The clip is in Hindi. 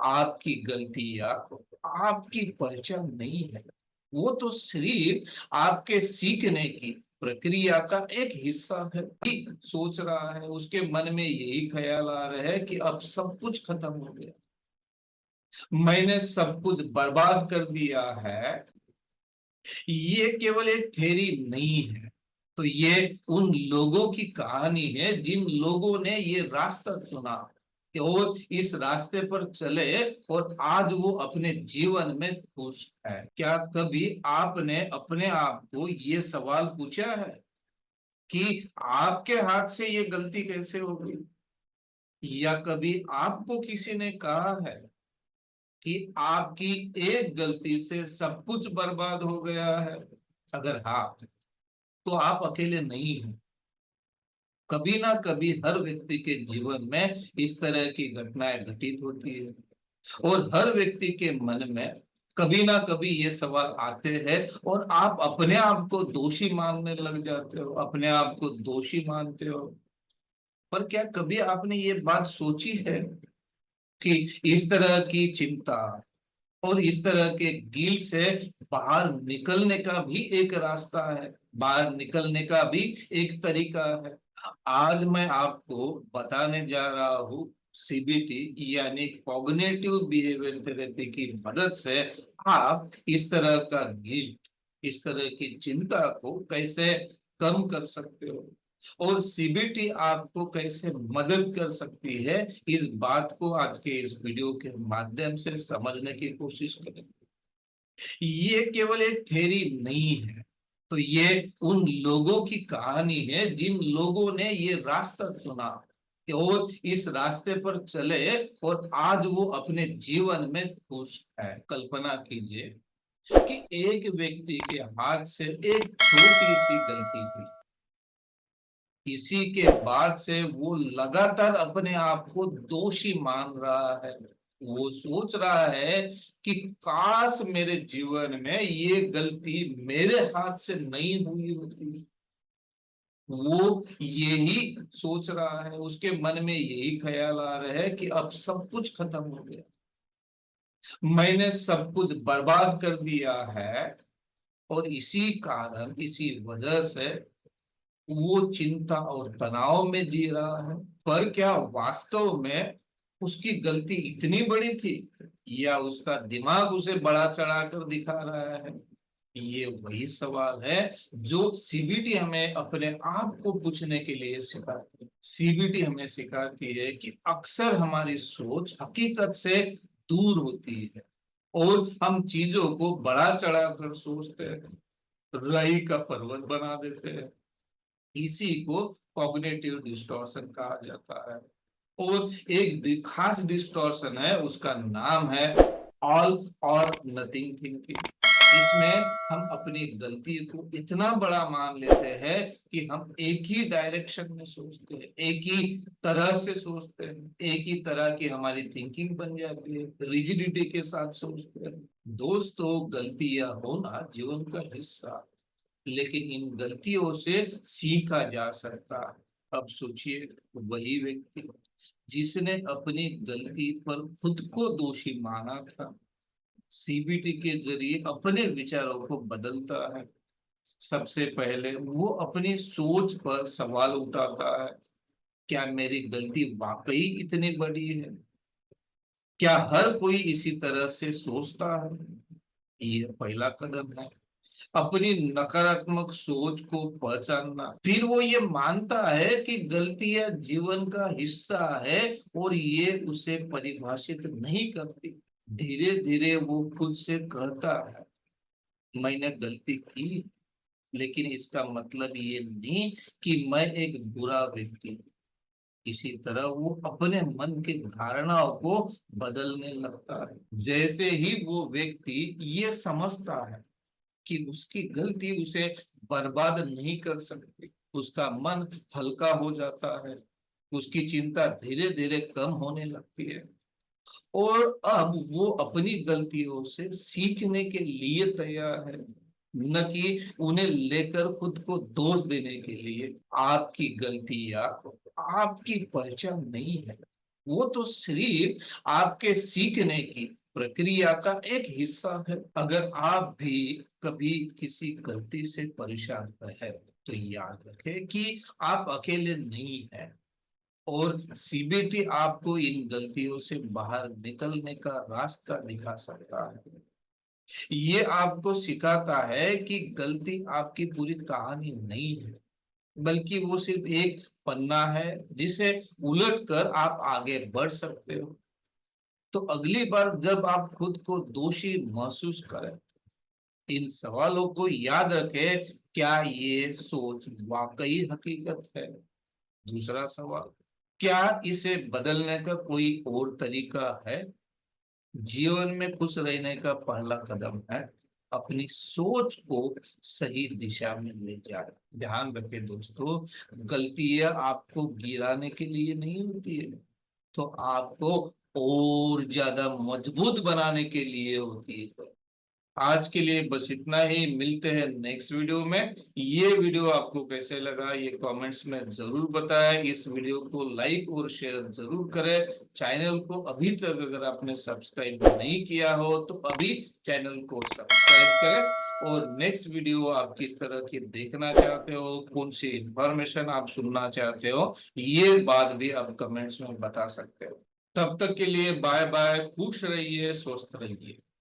आपकी गलतियां आपकी पहचान नहीं है। वो तो सिर्फ आपके सीखने की प्रक्रिया का एक हिस्सा है। सोच रहा है, उसके मन में यही ख्याल आ रहा है कि अब सब कुछ खत्म हो गया, मैंने सब कुछ बर्बाद कर दिया है। ये केवल एक थ्योरी नहीं है, तो ये उन लोगों की कहानी है जिन लोगों ने ये रास्ता चुना और इस रास्ते पर चले और आज वो अपने जीवन में खुश है। क्या कभी आपने अपने आप को ये सवाल पूछा है कि आपके हाथ से ये गलती कैसे हो गई? या कभी आपको किसी ने कहा है कि आपकी एक गलती से सब कुछ बर्बाद हो गया है? अगर हाँ, तो आप अकेले नहीं हैं। कभी ना कभी हर व्यक्ति के जीवन में इस तरह की घटनाएं घटित होती है और हर व्यक्ति के मन में कभी ना कभी ये सवाल आते हैं और आप अपने आप को दोषी मानने लग जाते हो, अपने आप को दोषी मानते हो। पर क्या कभी आपने ये बात सोची है कि इस तरह की चिंता और इस तरह के गिल्ट से बाहर निकलने का भी एक रास्ता है, बाहर निकलने का भी एक तरीका है? आज मैं आपको बताने जा रहा हूँ सीबीटी यानी कॉग्निटिव बिहेवियर थेरेपी की मदद से आप इस तरह का गिल्ट, इस तरह की चिंता को कैसे कम कर सकते हो और सीबीटी आपको कैसे मदद कर सकती है। इस बात को आज के इस वीडियो के माध्यम से समझने की कोशिश करें। ये केवल एक थ्योरी नहीं है, तो ये उन लोगों की कहानी है जिन लोगों ने ये रास्ता चुना और इस रास्ते पर चले और आज वो अपने जीवन में खुश है। कल्पना कीजिए कि एक व्यक्ति के हाथ से एक छोटी सी गलती हुई, इसी के बाद से वो लगातार अपने आप को दोषी मान रहा है। वो सोच रहा है कि काश मेरे जीवन में ये गलती मेरे हाथ से नहीं हुई होती। वो यही सोच रहा है, उसके मन में यही ख्याल आ रहा है कि अब सब कुछ खत्म हो गया, मैंने सब कुछ बर्बाद कर दिया है। और इसी कारण, इसी वजह से वो चिंता और तनाव में जी रहा है। पर क्या वास्तव में उसकी गलती इतनी बड़ी थी या उसका दिमाग उसे बड़ा चढ़ाकर दिखा रहा है? ये वही सवाल है जो सीबीटी हमें अपने आप को पूछने के लिए सिखाती है। सीबीटी हमें सिखाती है कि अक्सर हमारी सोच हकीकत से दूर होती है और हम चीजों को बड़ा चढ़ाकर सोचते हैं, राई का पर्वत बना देते हैं। इसी को कॉग्निटिव डिस्टॉर्शन कहा जाता है। और एक खास डिस्टॉर्शन है, उसका नाम है ऑल और नथिंग थिंकिंग। इसमें हम अपनी गलती को इतना बड़ा मान लेते हैं कि हम एक ही डायरेक्शन में सोचते हैं, एक ही तरह से सोचते हैं, एक ही तरह की हमारी थिंकिंग बन जाती है, रिजिडिटी के साथ सोचते हैं। दोस्तों, गलतियां होना जीवन का हिस्सा, लेकिन इन गलतियों से सीखा जा सकता है। अब सोचिए, वही व्यक्ति जिसने अपनी गलती पर खुद को दोषी माना था, सीबीटी के जरिए अपने विचारों को बदलता है। सबसे पहले वो अपनी सोच पर सवाल उठाता है, क्या मेरी गलती वाकई इतनी बड़ी है? क्या हर कोई इसी तरह से सोचता है? ये पहला कदम है, अपनी नकारात्मक सोच को पहचानना। फिर वो ये मानता है कि गलतियां जीवन का हिस्सा है और ये उसे परिभाषित नहीं करती। धीरे धीरे वो खुद से कहता है, मैंने गलती की, लेकिन इसका मतलब ये नहीं कि मैं एक बुरा व्यक्ति हूं। इसी तरह वो अपने मन की धारणाओं को बदलने लगता है। जैसे ही वो व्यक्ति ये समझता है कि उसकी गलती उसे बर्बाद नहीं कर सकती, उसका मन हल्का हो जाता है, उसकी चिंता धीरे धीरे कम होने लगती है और अब वो अपनी गलतियों से सीखने के लिए तैयार है, न कि उन्हें लेकर खुद को दोष देने के लिए। आपकी गलतियां आपकी पहचान नहीं है, वो तो सिर्फ आपके सीखने की प्रक्रिया का एक हिस्सा है। अगर आप भी कभी किसी गलती से परेशान रहे तो याद रखें कि आप अकेले नहीं हैं, और सीबीटी आपको इन गलतियों से बाहर निकलने का रास्ता दिखा सकता है। ये आपको सिखाता है कि गलती आपकी पूरी कहानी नहीं है, बल्कि वो सिर्फ एक पन्ना है जिसे उलट कर आप आगे बढ़ सकते हो। तो अगली बार जब आप खुद को दोषी महसूस करें, इन सवालों को याद रखें, क्या ये सोच वाकई हकीकत है? दूसरा सवाल, क्या इसे बदलने का कोई और तरीका है? जीवन में खुश रहने का पहला कदम है अपनी सोच को सही दिशा में ले जाना। ध्यान रखें दोस्तों, गलतियां आपको गिराने के लिए नहीं होती है, तो आपको और ज्यादा मजबूत बनाने के लिए होती है। आज के लिए बस इतना ही, मिलते हैं नेक्स्ट वीडियो में। ये वीडियो आपको कैसे लगा ये कमेंट्स में जरूर बताएं। इस वीडियो को लाइक और शेयर जरूर करें। चैनल को अभी तक अगर आपने सब्सक्राइब नहीं किया हो तो अभी चैनल को सब्सक्राइब करें। और नेक्स्ट वीडियो आप किस तरह की देखना चाहते हो, कौन सी इंफॉर्मेशन आप सुनना चाहते हो, ये बात भी आप कमेंट्स में बता सकते हो। तब तक के लिए बाय बाय, खुश रहिए, स्वस्थ रहिए।